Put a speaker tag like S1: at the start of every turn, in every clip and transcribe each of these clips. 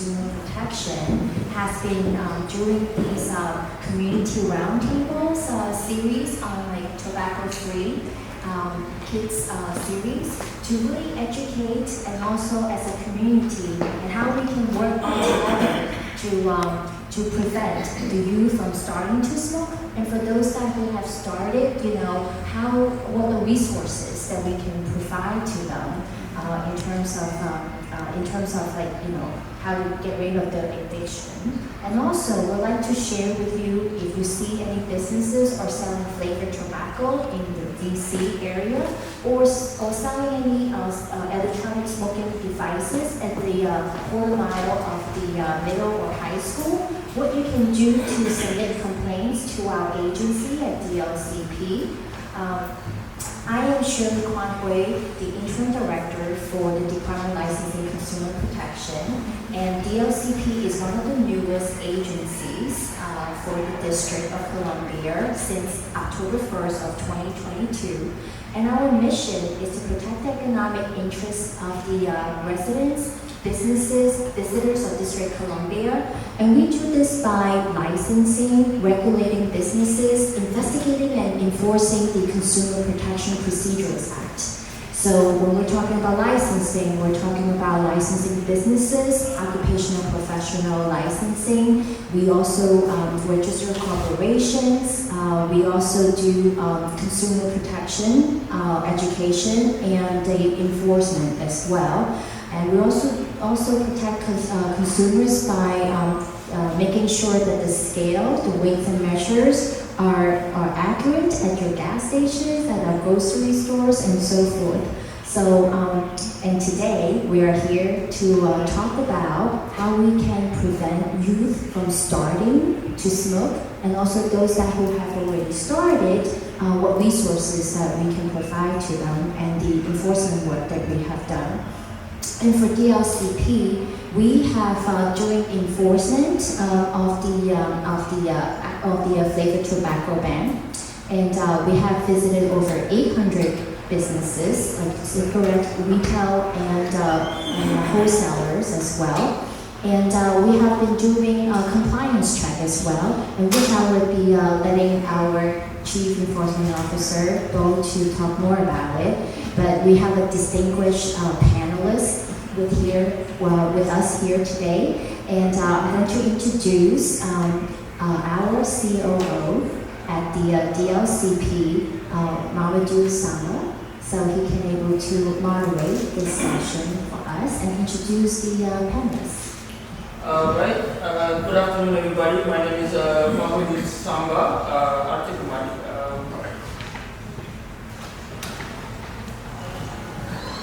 S1: Consumer Protection has been doing these community roundtables series on like tobacco-free kids series to really educate and also as a community and how we can work all together to prevent the youth from starting to smoke, and for those that who have started, what the resources that we can provide to them in terms of how to get rid of the addiction. And also, we'd like to share with you if you see any businesses are selling flavored tobacco in the DC area or selling any electronic smoking devices at the quarter mile of the middle or high school, what you can do to submit complaints to our agency at DLCP. I am Shirley Kwan-Hui, the Interim Director for the Department of Licensing and Consumer Protection, and DLCP is one of the newest agencies for the District of Columbia since October 1st of 2022. And our mission is to protect the economic interests of the residents, businesses, visitors of District Columbia, and we do this by licensing, regulating businesses, investigating and enforcing the Consumer Protection Procedures Act. So when we're talking about licensing, we're talking about licensing businesses, occupational professional licensing. We also register corporations. We also do consumer protection, education, and enforcement as well. And we also protect consumers by making sure that the scale, the weights and measures are accurate at your gas stations, at our grocery stores, and so forth. So, and today we are here to talk about how we can prevent youth from starting to smoke, and also those that who have already started, what resources that we can provide to them, and the enforcement work that we have done. And for DLCP, we have during enforcement of the flavored tobacco ban, and we have visited over 800 businesses, like cigarette retail and wholesalers as well. And we have been doing a compliance check as well, in which I would be letting our Chief Enforcement Officer go to talk more about it. But we have a distinguished panelist with us here today, and I'm going to introduce our COO at the DLCP, Mamadou Sama, so he can able to moderate this session for us and introduce the panelists.
S2: Good afternoon, everybody. My name is Mamadou Samba,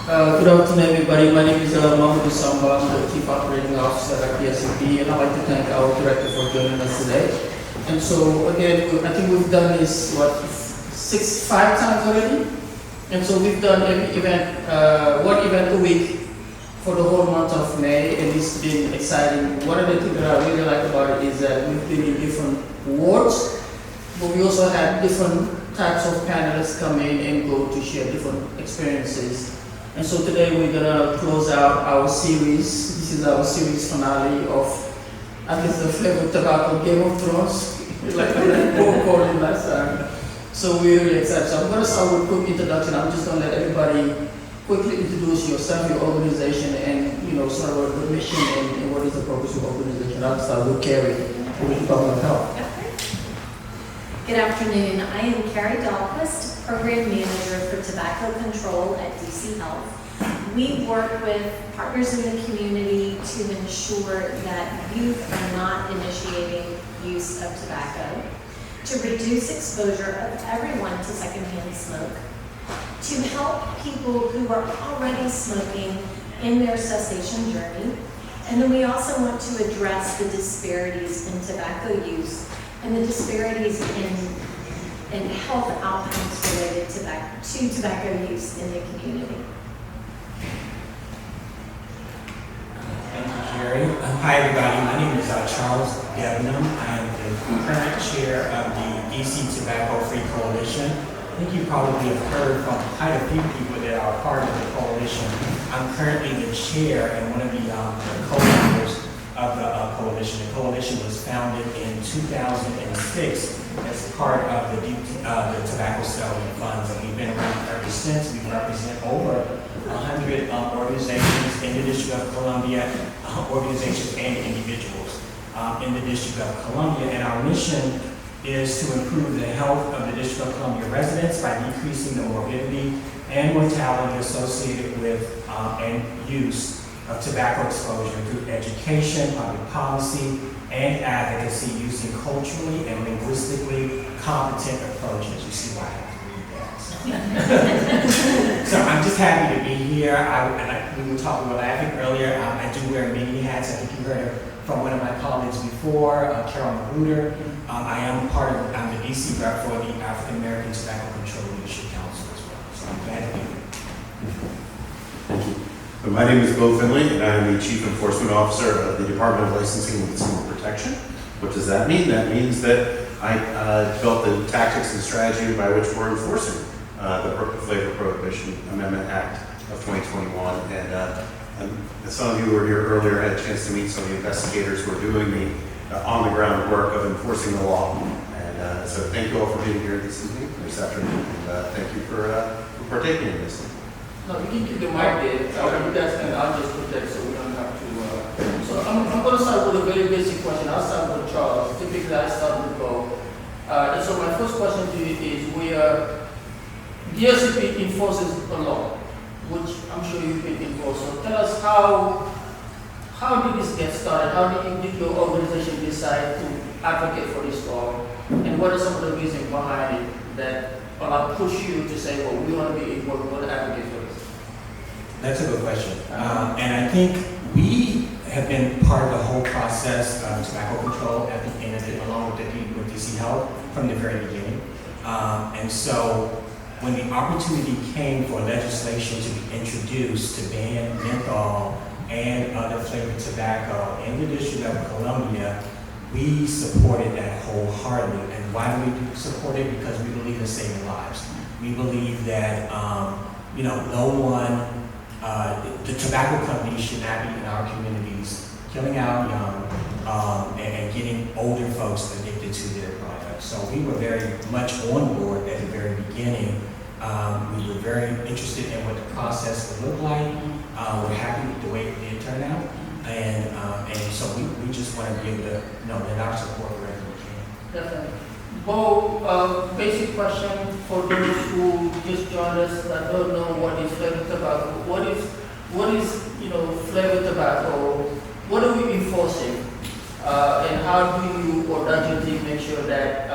S2: Good afternoon, everybody. My name is Mamadou Samba. I'm the Chief Operating Officer at DLCP, and I'd like to thank our director for joining us today. And so, again, I think we've done this, 5 times already? And so we've done every event, one event a week for the whole month of May, and it's been exciting. One of the things that I really like about it is that we've been in different wards, but we also had different types of panelists come in and go to share different experiences. And so today we're gonna close out our series. This is our series finale of, I guess, the flavored tobacco Game of Thrones, like I called it last time. So we're really excited. So I'm gonna start with a quick introduction. I'm just gonna let everybody quickly introduce yourself, your organization, and sort of the mission and what is the purpose of the organization. I'll start with Carrie, who is Department of Health.
S3: Good afternoon. I am Carrie Dahlquist, Program Manager for Tobacco Control at DC Health. We work with partners in the community to ensure that youth are not initiating use of tobacco, to reduce exposure of everyone to secondhand smoke, to help people who are already smoking in their cessation journey, and then we also want to address the disparities in tobacco use and the disparities in health outcomes related to tobacco use in the community.
S4: Thank you, Carrie. Hi, everybody. My name is Charles Debenham. I am the current chair of the DC Tobacco Free Coalition. I think you probably have heard from quite a few people that are part of the coalition. I'm currently the chair and one of the co-members of Coalition was founded in 2006 as part of the tobacco settlement funds, and we've been around ever since. We represent over 100 organizations in the District of Columbia, organizations and individuals in the District of Columbia, and our mission is to improve the health of the District of Columbia residents by decreasing the morbidity and mortality associated with and use of tobacco exposure through education, public policy, and advocacy using culturally and linguistically competent approaches. You see why I have to read that. So I'm just happy to be here. We were laughing earlier. I do wear many hats. I think you heard it from one of my colleagues before, Carol Magruder. I am I'm the DC rep for the African American Tobacco Control Leadership Council as well. So I'm glad to be here.
S5: Thank you. So my name is Bo Finley, and I am the Chief Enforcement Officer of the Department of Licensing and Consumer Protection. What does that mean? That means that I developed the tactics and strategy by which we're enforcing the Flavor Prohibition Amendment Act of 2021. And some of you who were here earlier had a chance to meet some of the investigators who are doing the on-the-ground work of enforcing the law. And so thank you all for being here this evening, this afternoon, and thank you for partaking in this.
S2: No, you can keep the mic there. You guys can, I'll just put that so we don't have to. So I'm going to start with a very basic question. I'll start with Charles. Typically, I start with Bo. And so my first question to you is, DSCP enforces a law, which I'm sure you've been enforced. So tell us how did this get started? How did your organization decide to advocate for this law? And what are some of the reasons behind it that push you to say, well, we want to be involved, we want to advocate for this?
S4: That's a good question. And I think we have been part of the whole process of tobacco control at the end of it, along with DC Health from the very beginning. And so when the opportunity came for legislation to be introduced to ban menthol and other flavored tobacco in the District of Columbia, we supported that wholeheartedly. And why do we support it? Because we believe in saving lives. We believe that no one, the tobacco companies should not be in our communities killing our young and getting older folks addicted to their products. So we were very much on board at the very beginning. We were very interested in what the process would look like. We're happy with the way it did turn out. And so we just want to be able to lend our support wherever we can.
S2: Definitely. Bo, basic question for those who just joined us that don't know what is flavored tobacco. What is flavored tobacco? What are we enforcing? And how do you or does your team make sure that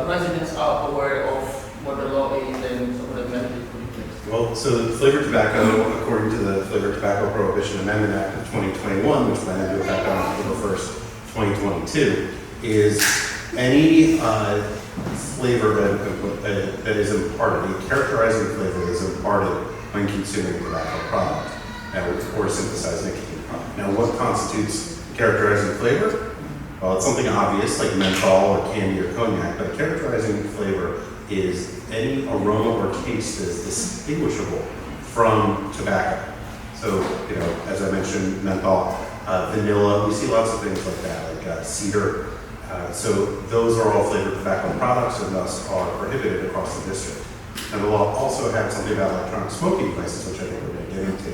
S2: residents are aware of what the law is and some of the benefits put in place?
S5: Well, so flavored tobacco, according to the Flavored Tobacco Prohibition Amendment Act of 2021, which went into effect on October 1st, 2022, is any flavor that is imparted, a characterizing flavor that is imparted when consuming a tobacco product, or synthesized nicotine product. Now, what constitutes characterizing flavor? Well, it's something obvious like menthol or candy or cognac, but characterizing flavor is any aroma or taste that is distinguishable from tobacco. So, as I mentioned, menthol, vanilla, we see lots of things like that, like cedar. So those are all flavored tobacco products and thus are prohibited across the district. And the law also had something about electronic smoking devices, which I think we're going to get into.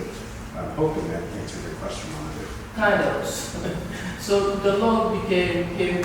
S5: I'm hoping that answered your question on it.
S2: Kind of. So the law became the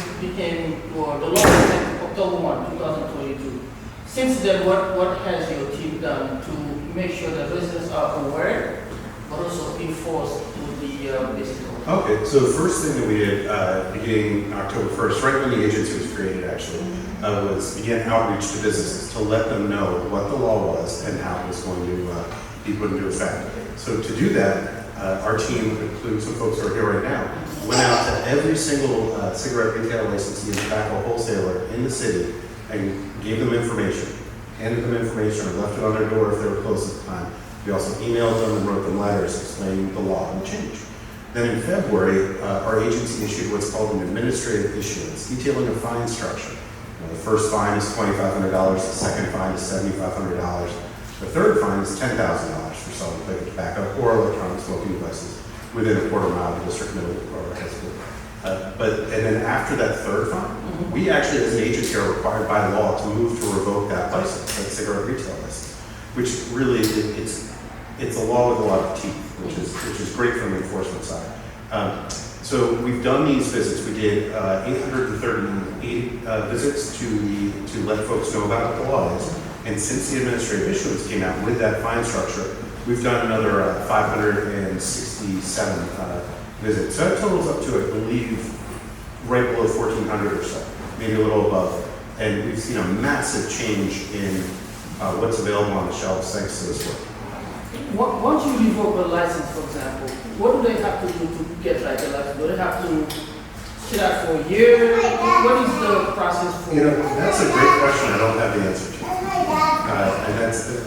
S2: law was in October 1, 2022. Since then, what has your team done to make sure that residents are aware, but also enforce with the basic law?
S5: Okay, so the first thing that we did beginning October 1st, right when the agency was created actually, was begin outreach to businesses to let them know what the law was and how it was going to be put into effect. So to do that, our team, including some folks who are here right now, went out to every single cigarette retail licensee and tobacco wholesaler in the city and gave them information, handed them information, or left it on their door if they were closed at the time. We also emailed them and wrote them letters explaining the law and the change. Then in February, our agency issued what's called an administrative issuance, detailing a fine structure. The first fine is $2,500, the second fine is $7,500, the third fine is $10,000 for selling flavored tobacco or electronic smoking devices within a quarter mile of the district middle or high school. And then after that third fine, we actually, as an agency, are required by law to move to revoke that license, that cigarette retail license, which really it's a law with a lot of teeth, which is great from the enforcement side. So we've done these visits. We did 838 visits to let folks know about what the law is. And since the administrative issuance came out with that fine structure, we've done another 567 visits. So that totals up to, I believe, right below 1,400 or so, maybe a little above. And we've seen a massive change in what's available on the shelves thanks to this work.
S2: Once you revoke a license, for example, what do they have to do to get like a license? Do they have to sit out for a year? What is the process for?
S5: That's a great question. I don't have the answer to.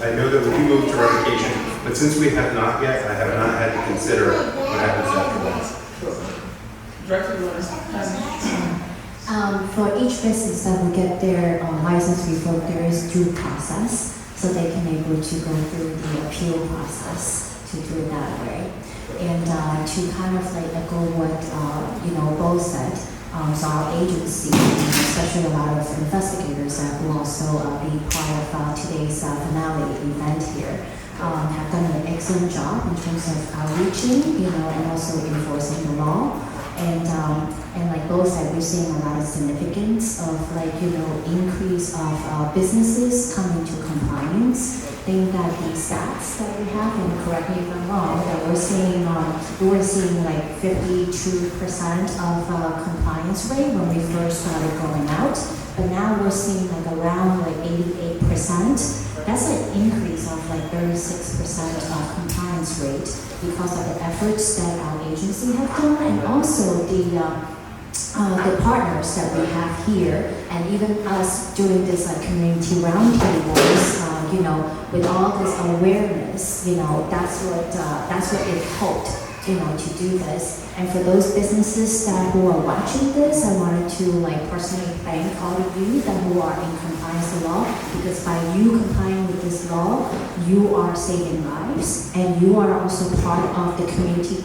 S5: I know that we move to revocation, but since we have not yet, I have not had to consider what happens after that.
S2: Director, you want to
S1: For each business that will get their license revoked, there is due process, so they can able to go through the appeal process to do it that way. And to kind of like echo what Bo said, so our agency, especially a lot of investigators that will also be part of today's finale event here, have done an excellent job in terms of outreaching, and also enforcing the law. And like both said, we're seeing a lot of significance of increase of businesses coming to compliance. I think that the stats that we have, and correct me if I'm wrong, that we were seeing like 52% of compliance rate when we first started going out, but now we're seeing like around like 88%. That's an increase of like 36% of compliance rate because of the efforts that our agency have done, and also the partners that we have here, and even us doing this community roundtables, with all this awareness, that's what it helped, to do this. And for those businesses who are watching this, I wanted to personally thank all of you who are in compliance with the law, because by you complying with this law, you are saving lives, and you are also part of the community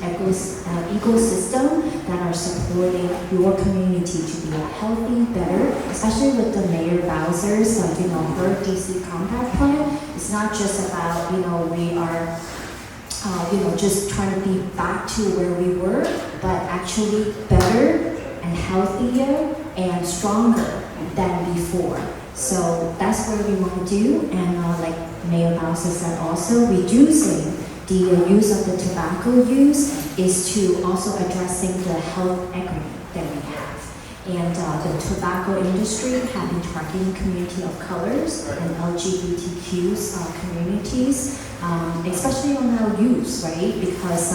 S1: ecosystem that are supporting your community to be healthy, better, especially with the Mayor Bowser's, her DC Compact Plan. It's not just about, we are just trying to be back to where we were, but actually better and healthier and stronger than before. So that's what we want to do. And like Mayor Bowser said also, reducing the use of the tobacco use is to also addressing the health equity that we have. And the tobacco industry have been targeting community of colors and LGBTQs communities, especially on our youth, right? Because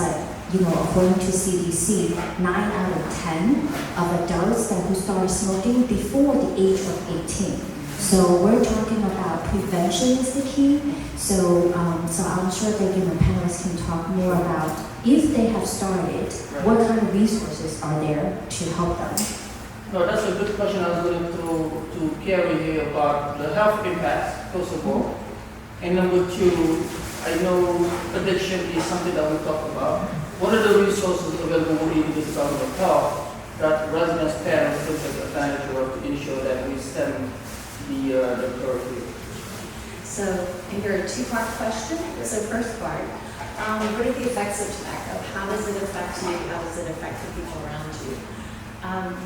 S1: according to CDC, 9 out of 10 of adults who started smoking before the age of 18. So we're talking about prevention is the key. So I'm sure that the panelists can talk more about if they have started, what kind of resources are there to help them.
S2: No, that's a good question. I was going to Carrie here about the health impacts, first of all. And number two, I know addiction is something that we talk about. What are the resources available within the Department of Health that residents, parents can take advantage of to ensure that we stem the curve here?
S3: So, and you're a two-part question. So first part, what are the effects of tobacco? How does it affect you? How does it affect the people around you?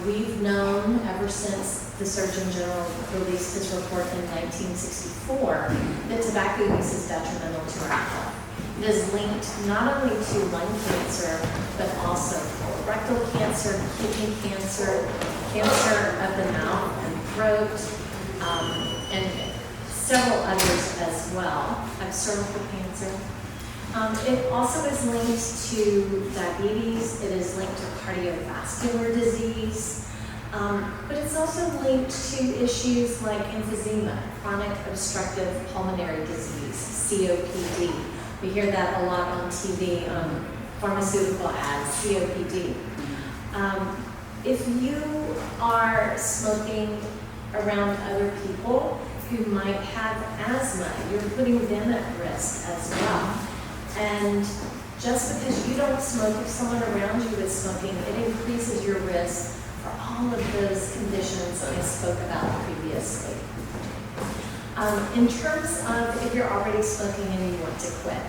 S3: We've known ever since the Surgeon General released his report in 1964 that tobacco use is detrimental to our health. It is linked not only to lung cancer, but also colorectal cancer, kidney cancer, cancer of the mouth and throat, and several others as well, cervical cancer. It also is linked to diabetes, it is linked to cardiovascular disease, but it's also linked to issues like emphysema, chronic obstructive pulmonary disease, COPD. We hear that a lot on TV, pharmaceutical ads, COPD. If you are smoking around other people who might have asthma, you're putting them at risk as well. And Just because you don't smoke, if someone around you is smoking, it increases your risk for all of those conditions I spoke about previously. In terms of if you're already smoking and you want to quit,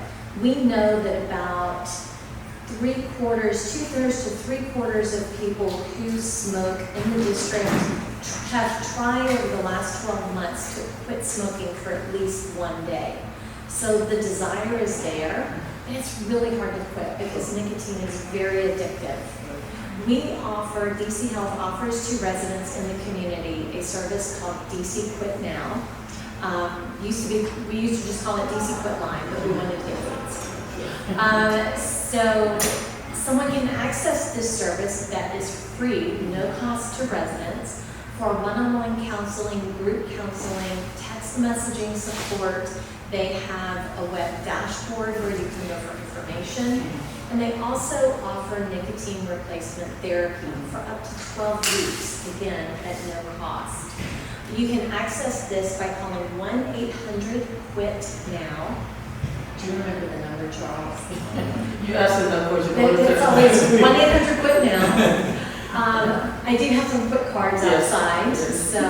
S3: we know that about 2/3 to 3/4 of people who smoke in the district have tried over the last 12 months to quit smoking for at least one day. So the desire is there, and it's really hard to quit because nicotine is very addictive. DC Health offers to residents in the community a service called DC Quit Now. We used to just call it DC Quit Line, but we wanted to get fancy. So someone can access this service that is free, no cost to residents, for one-on-one counseling, group counseling, text messaging support. They have a web dashboard where you can go for information. And they also offer nicotine replacement therapy for up to 12 weeks, again, at no cost. You can access this by calling 1-800-QUIT-NOW. Do you remember the number, Charles?
S2: You asked them that question.
S3: It's always 1-800-QUIT-NOW. I do have some quick cards outside, so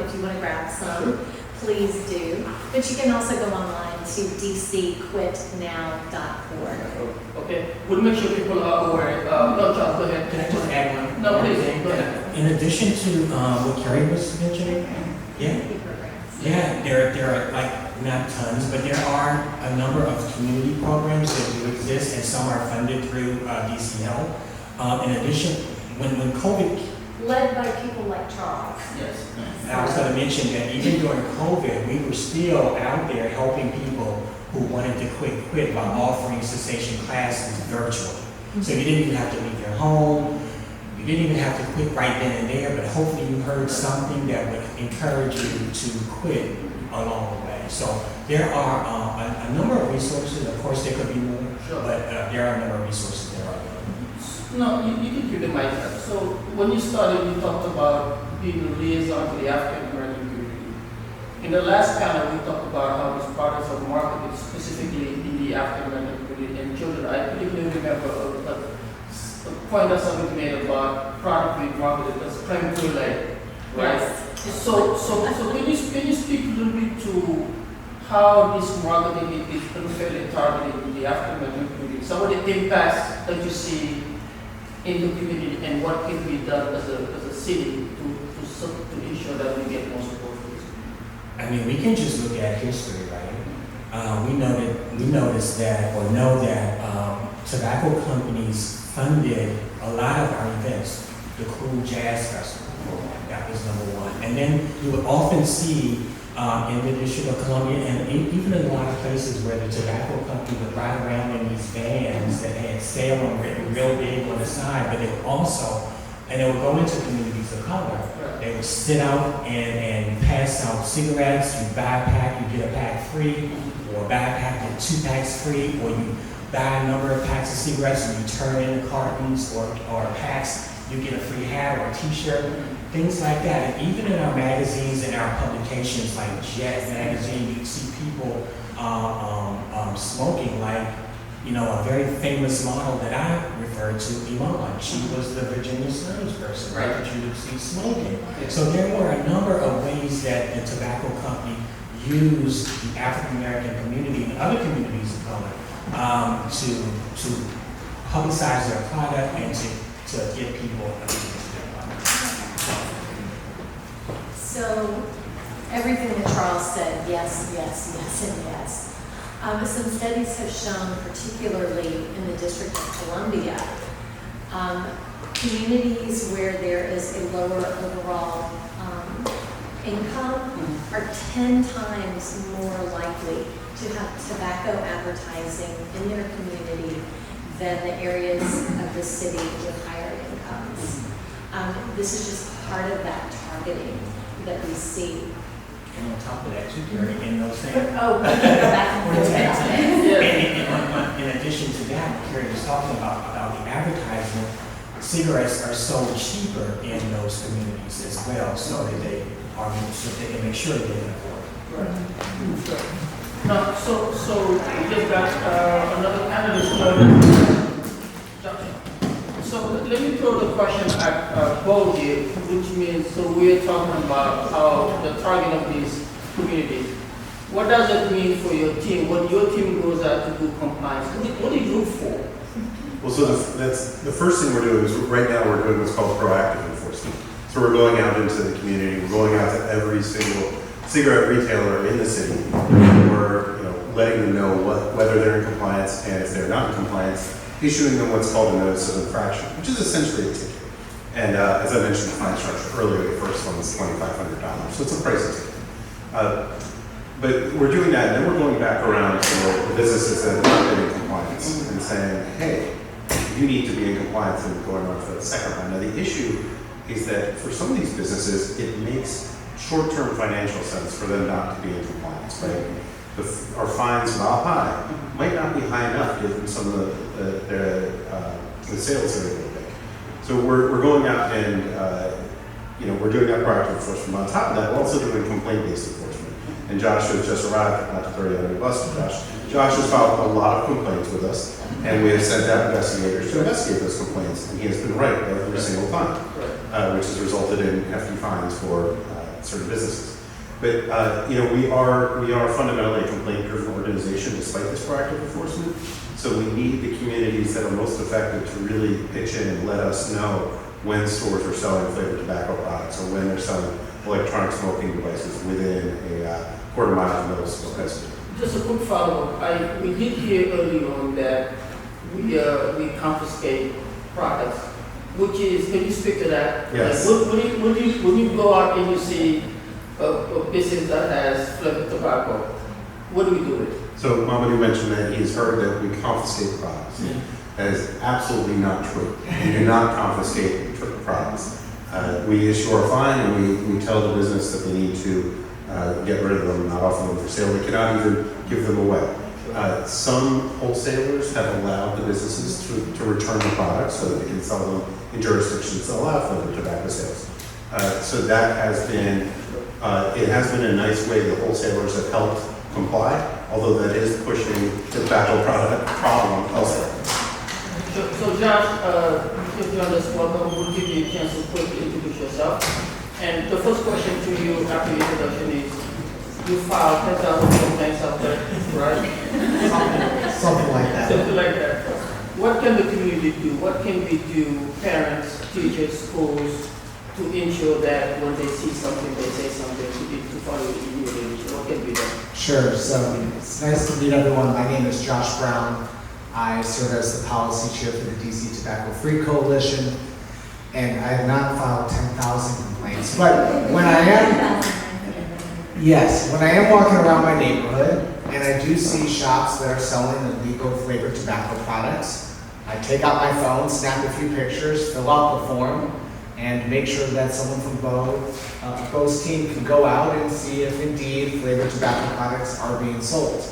S3: if you want to grab some, please do. But you can also go online to dcquitnow.org.
S2: Okay, we'll make sure people are aware. No, Charles, go ahead.
S4: Can I just add one?
S2: No, please, go ahead.
S4: In addition to what Carrie was mentioning, there are like not tons, but there are a number of community programs that do exist, and some are funded through DC Health. In addition, when COVID,
S3: Led by people like Charles.
S2: Yes.
S4: I was going to mention that even during COVID, we were still out there helping people who wanted to quit by offering cessation classes virtually. So you didn't even have to leave your home. You didn't even have to quit right then and there, but hopefully you heard something that would encourage you to quit along the way. So there are a number of resources. Of course, there could be more,
S2: Sure.
S4: but there are a number of resources there are.
S2: No, you can keep the mic up. So when you started, you talked about being a liaison to the African American community. In the last panel, we talked about how these products are marketed specifically in the African American community and children. I particularly remember a point that somebody made about product being marketed as creme brulee, right?
S3: Yes.
S2: So can you speak a little bit to how this marketing is unfairly targeting the African American community? Some of the impacts that you see in the community and what can be done as a city to ensure that we get more support for this?
S4: I mean, we can just look at history, right? We know that tobacco companies funded a lot of our events. The Cool Jazz Festival, that was number one. And then you would often see in the District of Columbia and even in a lot of places where the tobacco company would ride around in these vans that had Salem written real big on the side, but they would also, and they would go into communities of color. They would sit out and pass out cigarettes. You buy a pack, you get a pack free, or buy a pack, get 2 packs free, or you buy a number of packs of cigarettes and you turn in cartons or packs, you get a free hat or a t-shirt. Things like that. And even in our magazines and our publications like Jet magazine, you see people smoking, like, you know, a very famous model that I referred to, Iman. She was the Virginia Slims person, right, that you would see smoking. So there were a number of ways that the tobacco company used the African American community and other communities of color to publicize their product and to get people
S3: So everything that Charles said, yes, yes, yes, and yes. Some studies have shown, particularly in the District of Columbia, communities where there is a lower overall income are 10 times more likely to have tobacco advertising in their community than the areas of the city with higher incomes. This is just part of that targeting that we see.
S4: And on top of that, too, Gary, in those same.
S3: We can go back and forth.
S4: In addition to that, Carrie was talking about the advertisement. Cigarettes are sold cheaper in those communities as well, so that they can make sure they can afford it.
S2: No, so we just got another candidate. So let me throw the question at both here, which means, so we're talking about how the target of these communities. What does it mean for your team? When your team goes out to do compliance, what do you look for?
S5: Well, so that's the first thing we're doing is right now we're doing what's called proactive enforcement. So we're going out into the community, we're going out to every single cigarette retailer in the city. We're letting them know whether they're in compliance, and if they're not in compliance, issuing them what's called a notice of infraction, which is essentially a ticket. And as I mentioned the fine structure earlier, the first one is $2,500, so it's a pricey ticket. But we're doing that, and then we're going back around to the businesses that have not been in compliance and saying, hey, you need to be in compliance, and going on for the second round. Now the issue is that for some of these businesses, it makes short-term financial sense for them not to be in compliance, right? Our fines, while high, might not be high enough given some of the sales they're able to make. So we're going out and we're doing that proactive enforcement. On top of that, we're also doing complaint-based enforcement. And Josh has just arrived, not to throw you under the bus, Josh has filed a lot of complaints with us, and we have sent out investigators to investigate those complaints, and he has been right every single time, which has resulted in hefty fines for certain businesses. But we are fundamentally a complaint-driven organization despite this proactive enforcement. So we need the communities that are most affected to really pitch in and let us know when stores are selling flavored tobacco products or when they're selling electronic smoking devices within a quarter mile of middle school high school.
S2: Just a quick follow-up. We did hear early on that we confiscate products, which is, can you speak to that?
S5: Yes.
S2: When you go out and you see a business that has flavored tobacco, what do we do with it?
S5: So Mamadou mentioned that he's heard that we confiscate products.
S2: Yeah.
S5: That is absolutely not true. We do not confiscate products. We issue our fine and we tell the business that they need to get rid of them, not offer them for sale. We cannot even give them away. Some wholesalers have allowed the businesses to return the products so that they can sell them in jurisdictions that allow flavored tobacco sales. So that has been, it has been a nice way that wholesalers have helped comply, although that is pushing the tobacco product problem elsewhere.
S2: So Josh, if you understand, we'll give you a chance to quickly introduce yourself. And the first question to you after your introduction is, you filed 10,000 complaints out there, right?
S6: Something like that.
S2: Something like that. What can the community do? What can we do, parents, teachers, schools, to ensure that when they see something, they say something, to follow the community? What can be done?
S6: Sure. So it's nice to meet everyone. My name is Josh Brown. I serve as the policy chair for the DC Tobacco Free Coalition, and I have not filed 10,000 complaints. But when I am walking around my neighborhood and I do see shops that are selling illegal flavored tobacco products, I take out my phone, snap a few pictures, fill out the form, and make sure that someone from Bo's team can go out and see if indeed flavored tobacco products are being sold.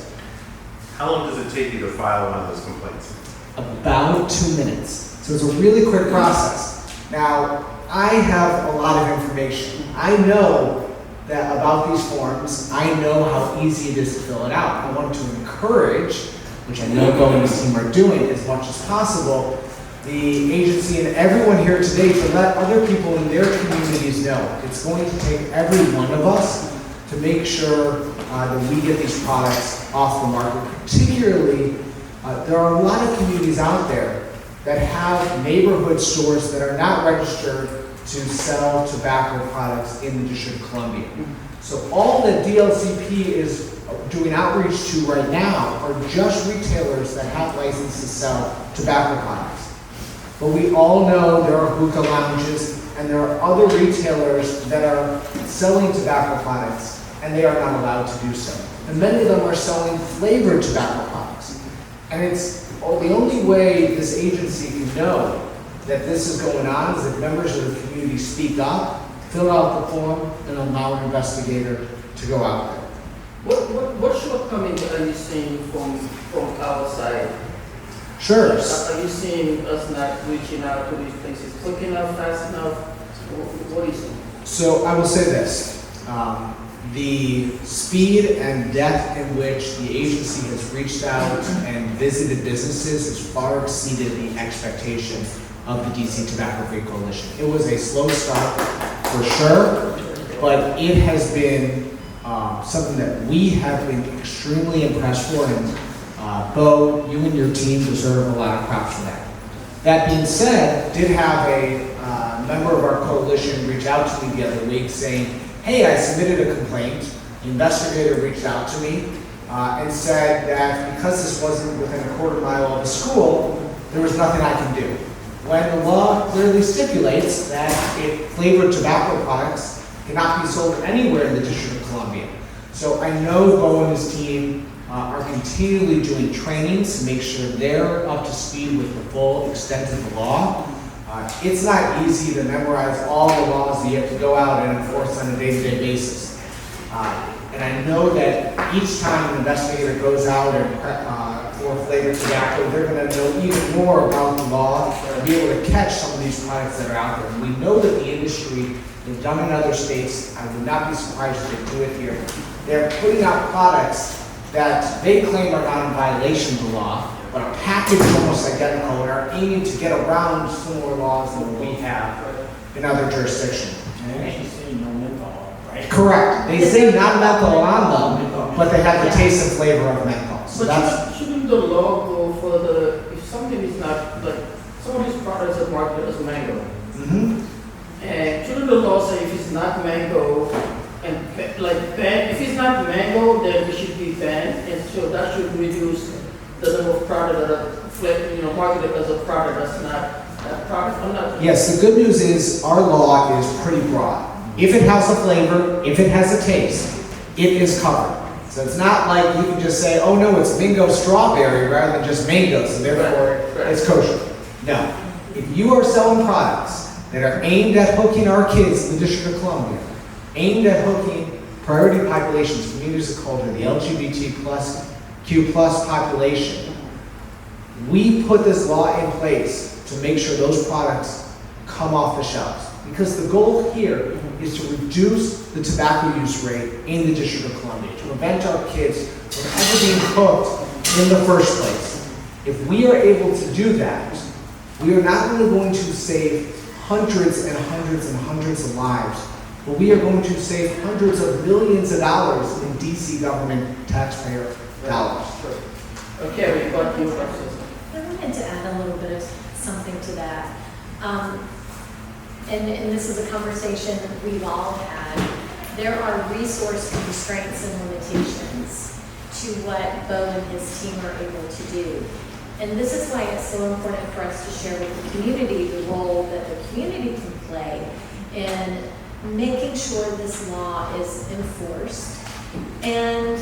S5: How long does it take you to file one of those complaints?
S6: About 2 minutes. So it's a really quick process. Now, I have a lot of information. I know that about these forms, I know how easy it is to fill it out. I want to encourage, which I know Bo and his team are doing as much as possible, the agency and everyone here today to let other people in their communities know. It's going to take every one of us to make sure that we get these products off the market. Particularly, there are a lot of communities out there that have neighborhood stores that are not registered to sell tobacco products in the District of Columbia. So all that DLCP is doing outreach to right now are just retailers that have license to sell tobacco products. But we all know there are hookah lounges and there are other retailers that are selling tobacco products and they are not allowed to do so. And many of them are selling flavored tobacco products. And it's the only way this agency can know that this is going on is if members of the community speak up, fill out the form, and allow an investigator to go out there.
S2: What shortcomings are you seeing from our side?
S6: Sure.
S2: Are you seeing us not reaching out to these places quick enough, fast enough? What do you think?
S6: So I will say this. the speed and depth in which the agency has reached out and visited businesses has far exceeded the expectations of the DC Tobacco Free Coalition. It was a slow start for sure, but it has been something that we have been extremely impressed for, and Bo, you and your team deserve a lot of props for that. That being said, did have a member of our coalition reach out to me the other week saying, hey, I submitted a complaint. The investigator reached out to me and said that because this wasn't within a quarter mile of a school, there was nothing I can do. When the law clearly stipulates that flavored tobacco products cannot be sold anywhere in the District of Columbia. So I know Bo and his team are continually doing trainings to make sure they're up to speed with the full extent of the law. It's not easy to memorize all the laws that you have to go out and enforce on a day-to-day basis. And I know that each time an investigator goes out for flavored tobacco, they're going to know even more about the law and be able to catch some of these products that are out there. And we know that the industry, they've done in other states. I would not be surprised if they do it here. They're putting out products that they claim are not in violation of the law, but are packaged almost identical and are aiming to get around similar laws that we have in other jurisdictions.
S4: And they actually say no menthol, right?
S6: Correct. They say not menthol on them, but they have the taste and flavor of menthol. So
S2: But shouldn't the law go further if something is not, like, some of these products are marketed as mango? And shouldn't the law say if it's not mango, and if it's not mango, then it should be banned, and so that should reduce the number of products that are marketed as a product that's not that product? I'm not.
S6: yes, the good news is our law is pretty broad. If it has a flavor, if it has a taste, it is covered. So it's not like you can just say, oh no, it's mango strawberry rather than just mango, so therefore
S2: Right.
S6: it's kosher. No. If you are selling products that are aimed at hooking our kids in the District of Columbia, aimed at hooking priority populations, communities of culture, the LGBTQ+ population, we put this law in place to make sure those products come off the shelves. Because the goal here is to reduce the tobacco use rate in the District of Columbia, to prevent our kids from ever being hooked in the first place. If we are able to do that, we are not only going to save hundreds and hundreds and hundreds of lives, but we are going to save hundreds of millions of dollars in DC government taxpayer dollars.
S2: Okay, what you process?
S3: I wanted to add a little bit of something to that. And this is a conversation we've all had. There are resource constraints and limitations to what Bo and his team are able to do. And this is why it's so important for us to share with the community the role that the community can play in making sure this law is enforced. And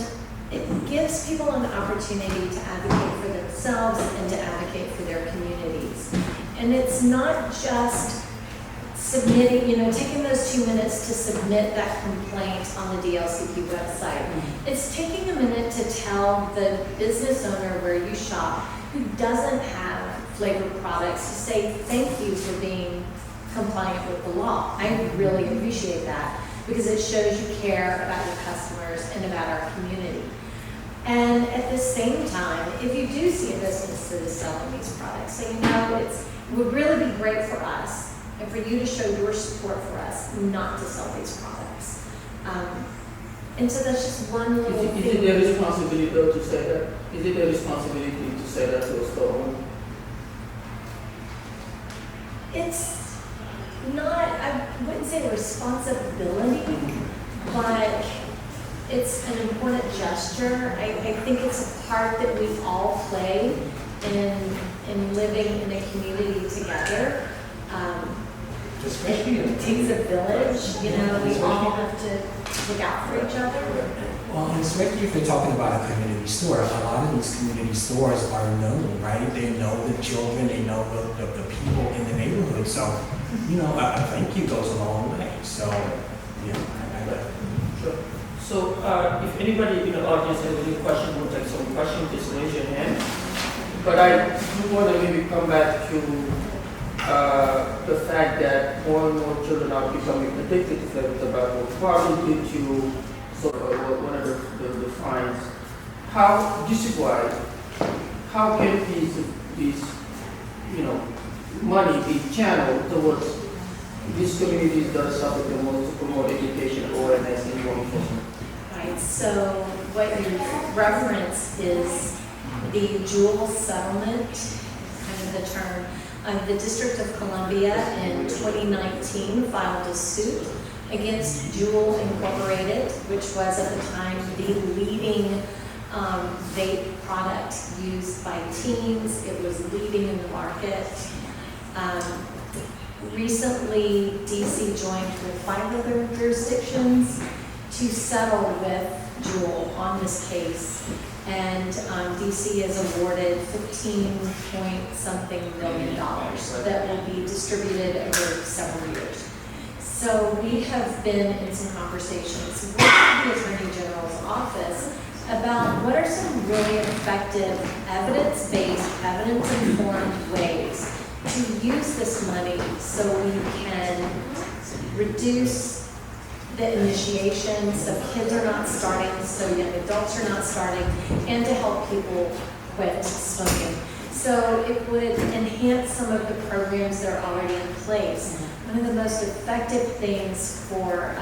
S3: it gives people an opportunity to advocate for themselves and to advocate for their communities. And it's not just submitting, taking those 2 minutes to submit that complaint on the DLCP website. It's taking a minute to tell the business owner where you shop who doesn't have flavored products to say thank you for being compliant with the law. I really appreciate that because it shows you care about your customers and about our community. And at the same time, if you do see a business that is selling these products, say, it would really be great for us and for you to show your support for us not to sell these products. And so that's just one little thing.
S2: Is it their responsibility though to say that? Is it their responsibility to say that to a store owner?
S3: It's not, I wouldn't say responsibility, but it's an important gesture. I think it's a part that we all play in living in a community together.
S4: Especially
S3: It takes a village, we all have to look out for each other.
S4: Well, and especially if you're talking about a community store, a lot of these community stores are known, right? They know the children, they know the people in the neighborhood. So, a thank you goes a long way. So,
S2: Sure. So, if anybody in the audience has any question, would like some question, just raise your hand. But I do want to maybe come back to the fact that more and more children are becoming addicted to flavored tobacco, probably due to So what are the fines? How, district-wide, how can these, money be channeled towards these communities that are suffering the most to promote education, awareness, and law enforcement?
S3: Right, so what you reference is the Jewel settlement, kind of the term. The District of Columbia in 2019 filed a suit against Jewel Incorporated, which was at the time the leading vape product used by teens. It was leading in the market. Recently, DC joined with 5 other jurisdictions to settle with Jewel on this case. And DC is awarded 15-point-something million that will be distributed over several years. So we have been in some conversations with the Attorney General's office about what are some really effective evidence-based, evidence-informed ways to use this money so we can reduce the initiation, so kids are not starting, so young adults are not starting, and to help people quit smoking. So it would enhance some of the programs that are already in place. One of the most effective things for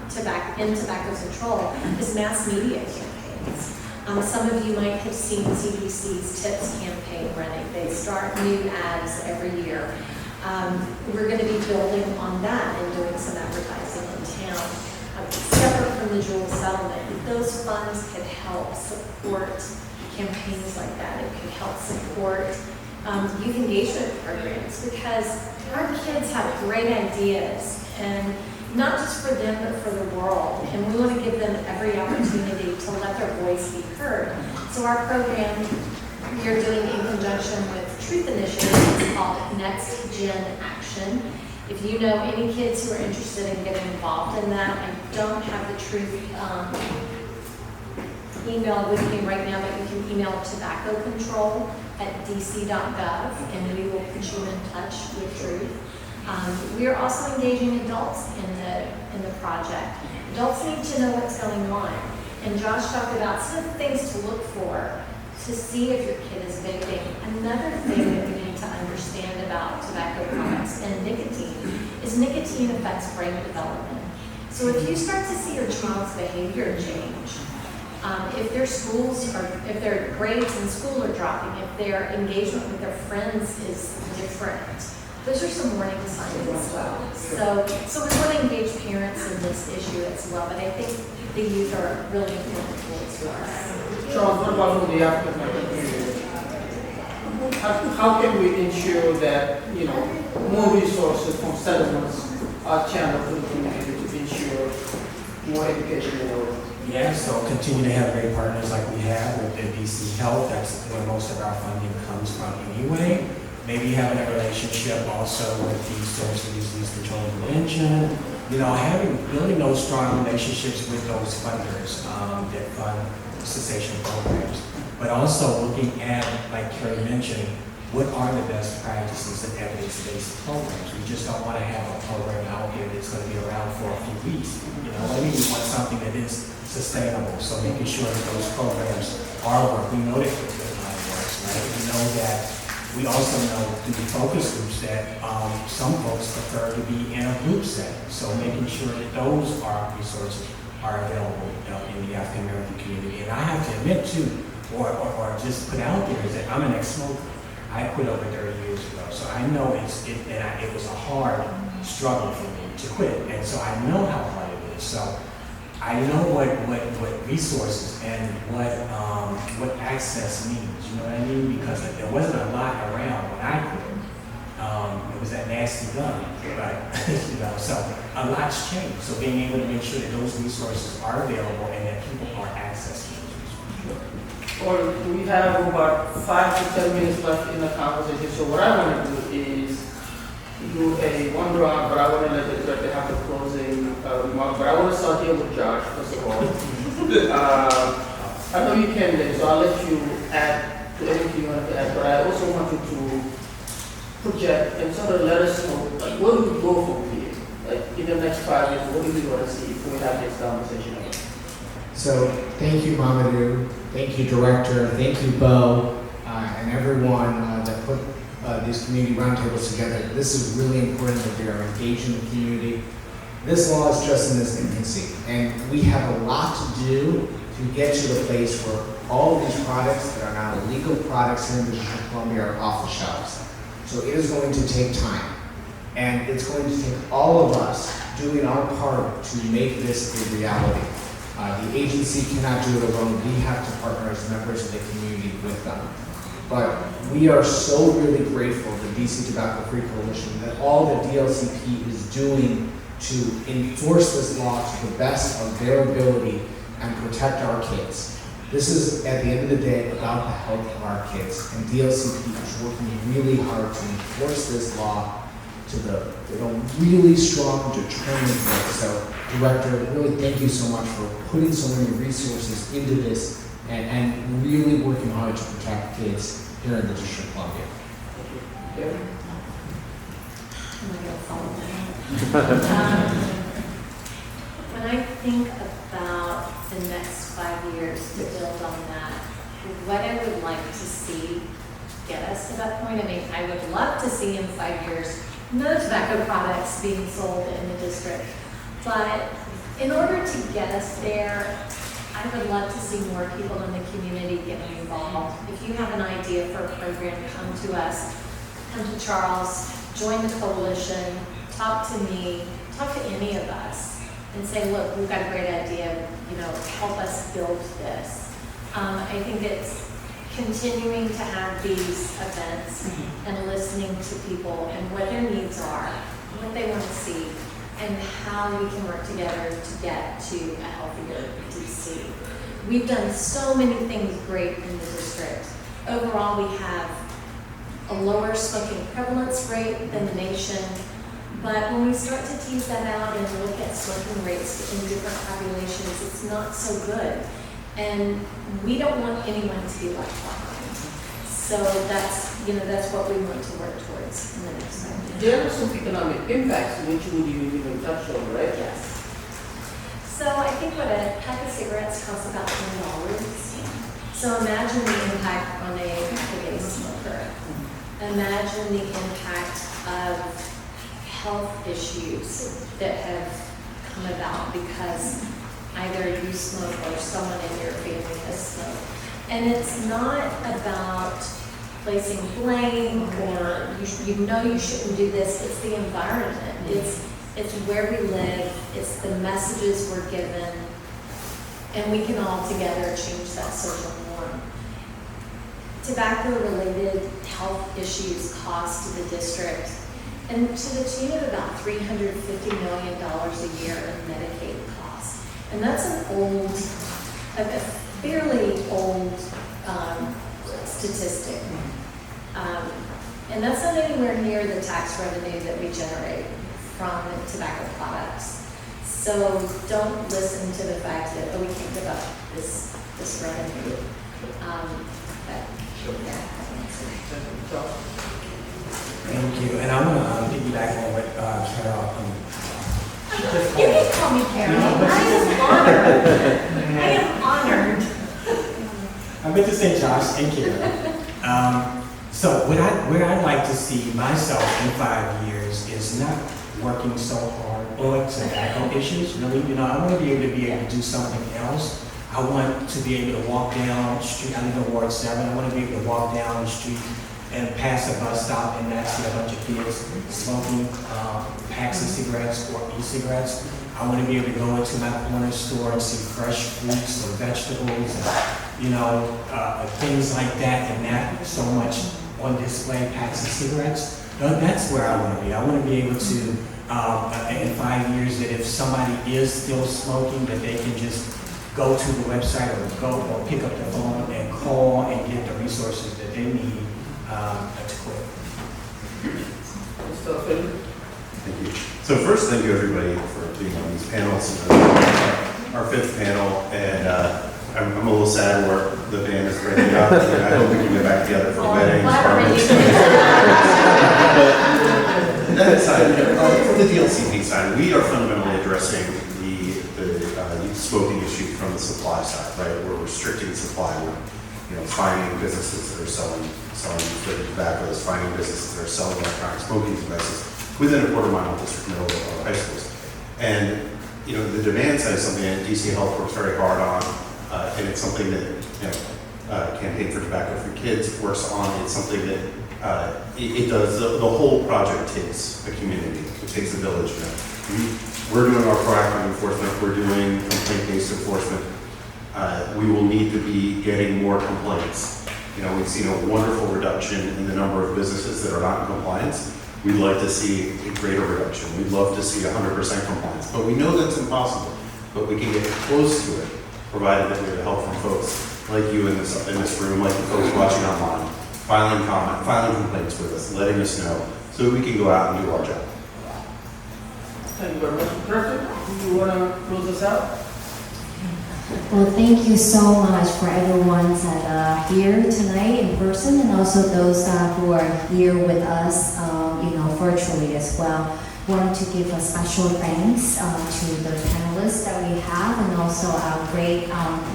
S3: tobacco control is mass media campaigns. Some of you might have seen CDC's TIPS campaign running. They start new ads every year. We're going to be building on that and doing some advertising in town. Separate from the Jewel settlement, those funds could help support campaigns like that. It could help support youth engagement programs, because our kids have great ideas, and not just for them, but for the world. And we want to give them every opportunity to let their voice be heard. So our program we are doing in conjunction with Truth Initiative is called Next Gen Action. If you know any kids who are interested in getting involved in that, I don't have the Truth email with me right now, but you can email tobaccocontrol@dc.gov, and we will put you in touch with Truth. We are also engaging adults in the project. Adults need to know what's going on, and Josh talked about some of the things to look for to see if your kid is vaping. Another thing that we need to understand about tobacco products and nicotine is nicotine affects brain development. So if you start to see your child's behavior change, if if their grades in school are dropping, if their engagement with their friends is different, those are some warning signs as well. So we want to engage parents in this issue as well, but I think the youth are really important tools for us.
S2: Charles, what about from the African American community? How can we ensure that, more resources from settlements are channeled to the community to ensure more education in the world?
S4: Yeah, so continue to have great partners like we have with the DC Health. That's where most of our funding comes from anyway. Maybe having a relationship also with the Centers for Disease Control and Prevention. Building those strong relationships with those funders that fund cessation programs. But also looking at, like Carrie mentioned, what are the best practices and evidence-based programs? We just don't want to have a program out here that's going to be around for a few weeks. We want something that is sustainable. So making sure that those programs are working. We know that it works, right? We know that. We also know through the focus groups that some folks prefer to be in a group setting. So making sure that those resources are available in the African American community. And I have to admit too, or just put out there, is that I'm an ex-smoker. I quit over 30 years ago, so I know it was a hard struggle for me to quit, and so I know how hard it is. So I know what resources and what access means. You know what I mean? Because there wasn't a lot around when I quit. It was that nasty gun, right? So a lot's changed. So being able to make sure that those resources are available and that people are accessing those resources.
S2: Well, we have about 5 to 10 minutes left in the conversation. So what I want to do is do a one round, but I want to let the director have the closing remark. But I want to start here with Josh, first of all. I know you came there, so I'll let you add to anything you want to add. But I also want you to project and sort of let us know, like, where do we go from here? Like, in the next 5 years, what do we want to see if we have this conversation again?
S6: So thank you, Mamadou. Thank you, Director. Thank you, Bo, and everyone that put these community roundtables together. This is really important that they are engaged in the community. This law is just in its infancy, and we have a lot to do to get to the place where all of these products that are now legal products here in the District of Columbia are off the shelves. So it is going to take time, and it's going to take all of us doing our part to make this a reality. The agency cannot do it alone. We have to partner as members of the community with them. But we are so really grateful to DC Tobacco Free Coalition that all that DLCP is doing to enforce this law to the best of their ability and protect our kids. This is, at the end of the day, about the health of our kids, and DLCP is working really hard to enforce this law to the really strong, determined way. So, Director, really thank you so much for putting so many resources into this and really working hard to protect kids here in the District of Columbia.
S3: I'm not gonna follow that. When I think about the next 5 years to build on that, what I would like to see get us to that point, I mean, I would love to see in 5 years no tobacco products being sold in the district. But in order to get us there, I would love to see more people in the community getting involved. If you have an idea for a program, come to us, come to Charles, join the coalition, talk to me, talk to any of us, and say, look, we've got a great idea, help us build this. I think it's continuing to have these events and listening to people and what their needs are, what they want to see, and how we can work together to get to a healthier DC. We've done so many things great in the district. Overall, we have a lower smoking prevalence rate than the nation, but when we start to tease that out and look at smoking rates in different populations, it's not so good. And we don't want anyone to be left behind. So that's what we want to work towards in the next 5 years.
S2: There are some economic impacts which would you even touch on, right?
S3: Yes. So I think what a pack of cigarettes costs about $10. So imagine the impact on a everyday smoker. Imagine the impact of health issues that have come about because either you smoke or someone in your family has smoked. And it's not about placing blame or you shouldn't do this. It's the environment. It's where we live. It's the messages we're given. And we can all together change that social norm. Tobacco-related health issues cost to the district, and to the tune of about $350 million a year in Medicaid costs. And that's a fairly old statistic. And that's not anywhere near the tax revenue that we generate from tobacco products. So don't listen to the fact that, we can't give up this revenue.
S4: Thank you. And I'm going to piggyback on what Carol.
S3: You can call me Carol. I am honored.
S4: I meant to say Josh. Thank you. So what I'd like to see myself in 5 years is not working so hard on tobacco issues. Really, I want to be able to do something else. I want to be able to walk down the street. I live in Ward 7. I want to be able to walk down the street and pass a bus stop and not see a bunch of kids smoking packs of cigarettes or e-cigarettes. I want to be able to go into my corner store and see fresh fruits or vegetables and things like that, and not so much on display packs of cigarettes. That's where I want to be. I want to be able to, in 5 years, that if somebody is still smoking, that they can just go to the website or pick up the phone and call and get the resources that they need to quit.
S5: Thank you. So first, thank you everybody for being on these panels. Our fifth panel, and I'm a little sad where the band is breaking up. And I hope we can get back together for weddings. But that aside, from the DLCP side, we are fundamentally addressing the youth smoking issue from the supply side, right? We're restricting supply. We're finding businesses that are selling flavored tobaccos, finding businesses that are selling electronic smoking devices within a quarter-mile district middle of our high schools. And the demand side is something that DC Health works very hard on, and it's something that Campaign for Tobacco Free Kids works on. It's something that it does. The whole project takes a community. It takes a village. We're doing our proactive enforcement. We're doing complaint-based enforcement. We will need to be getting more complaints. We've seen a wonderful reduction in the number of businesses that are not in compliance. We'd like to see a greater reduction. We'd love to see 100% compliance, but we know that's impossible. But we can get close to it, provided that we have help from folks like you in this room, like the folks watching online, filing complaints with us, letting us know, so that we can go out and do our job.
S2: Thank you very much. Director, do you want to close us out?
S1: Well, thank you so much for everyone that are here tonight in person, and also those who are here with us, virtually as well. Want to give a special thanks to the panelists that we have, and also our great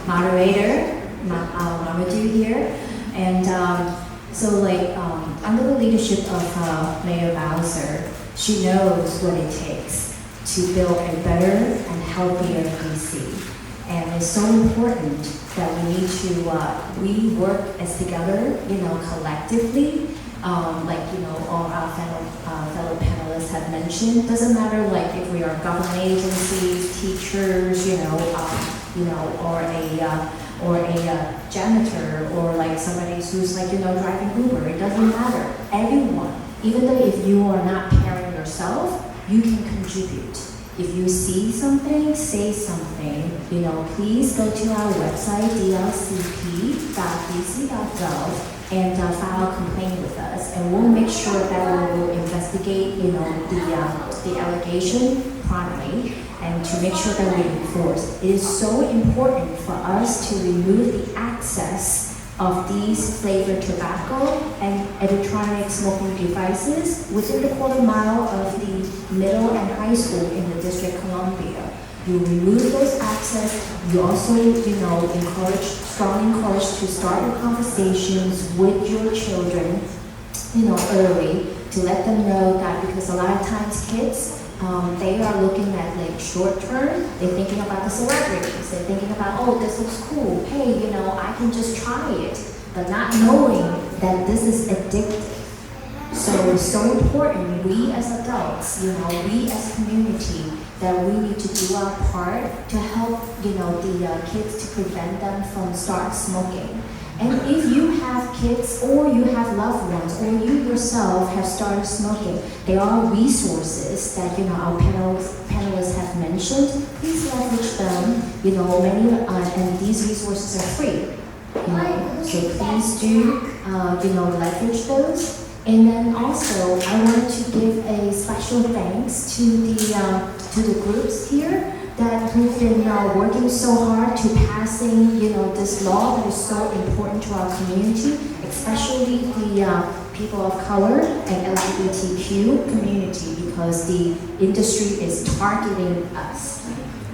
S1: moderator, Mamadou here. And under the leadership of Mayor Bowser, she knows what it takes to build a better and healthier DC. And it's so important that we need to, we work as together, collectively, all our fellow panelists have mentioned. Doesn't matter if we are government agencies, teachers, or a janitor, or somebody who's driving Uber. It doesn't matter. Everyone, even though if you are not parent yourself, you can contribute. If you see something, say something. Please go to our website, dlcp.dc.gov, and file a complaint with us, and we'll make sure that we will investigate, the allegation promptly, and to make sure that we enforce. It is so important for us to remove the access of these flavored tobacco and electronic smoking devices within the quarter-mile of the middle and high school in the District of Columbia. You remove those access. You also, strongly encourage to start your conversations with your children, early, to let them know that, because a lot of times kids, they are looking at short term. They're thinking about the celebrities. They're thinking about, oh, this looks cool. Hey, I can just try it, but not knowing that this is addictive. So it's so important, we as adults, we as community, that we need to do our part to help, the kids to prevent them from start smoking. And if you have kids or you have loved ones or you yourself have started smoking, there are resources that our panelists have mentioned. Please leverage them. And these resources are free. So please do leverage those. And then also, I wanted to give a special thanks to the groups here who've been working so hard to passing, this law that is so important to our community, especially the people of color and LGBTQ community, because the industry is targeting us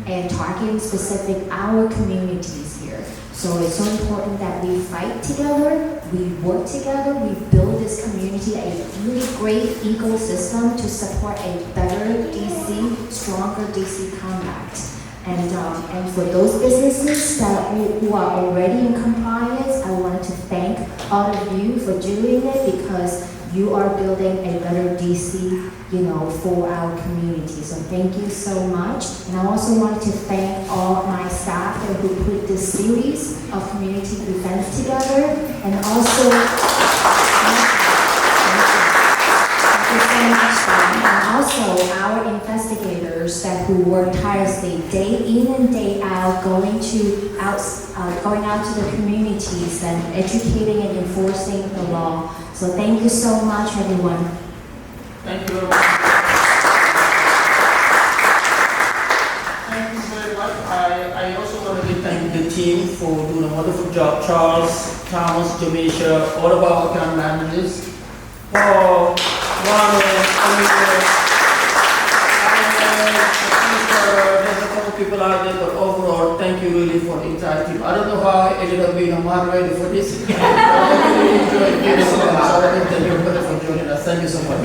S1: and targeting specific our communities here. So it's so important that we fight together, we work together, we build this community, a really great ecosystem to support a better DC, stronger DC compact. And for those businesses who are already in compliance, I wanted to thank all of you for doing it, because you are building a better DC, for our community. So thank you so much. And I also wanted to thank all my staff who put this series of community events together, and also and also our investigators who work tirelessly day in and day out, going out to the communities and educating and enforcing the law. So thank you so much, everyone.
S2: Thank you very much. Thank you very much. I also want to thank the team for doing a wonderful job. Charles, Thomas, Jamisha, all of our account managers, Paul, Ronald, Oliver, there's a couple people out there, but overall, thank you really for the entire team. I don't know how I ended up being a moderator for this, but I really enjoyed being a so I want to thank everybody for joining us. Thank you so much.